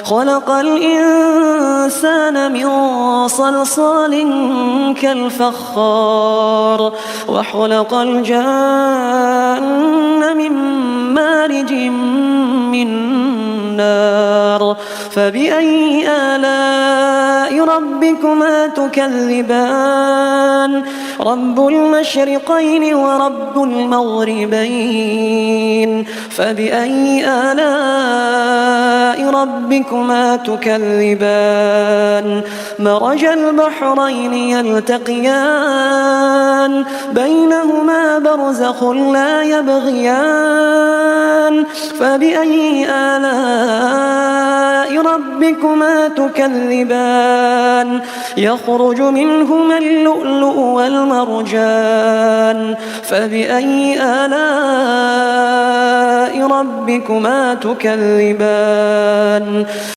خلق الإنسان من صلصال كالفخار وخلق الجان من مارج من نار فبأي آلاء ربكما تكذبان رب المشرقين ورب المغربين فبأي آلاء ربكما تكذبان مرج البحرين يلتقيان بينهما برزخ لا يبغيان فبأي آلاء ربكما تكذبان يخرج منهما اللؤلؤ والمرجان فبأي آلاء ربكما تكذبان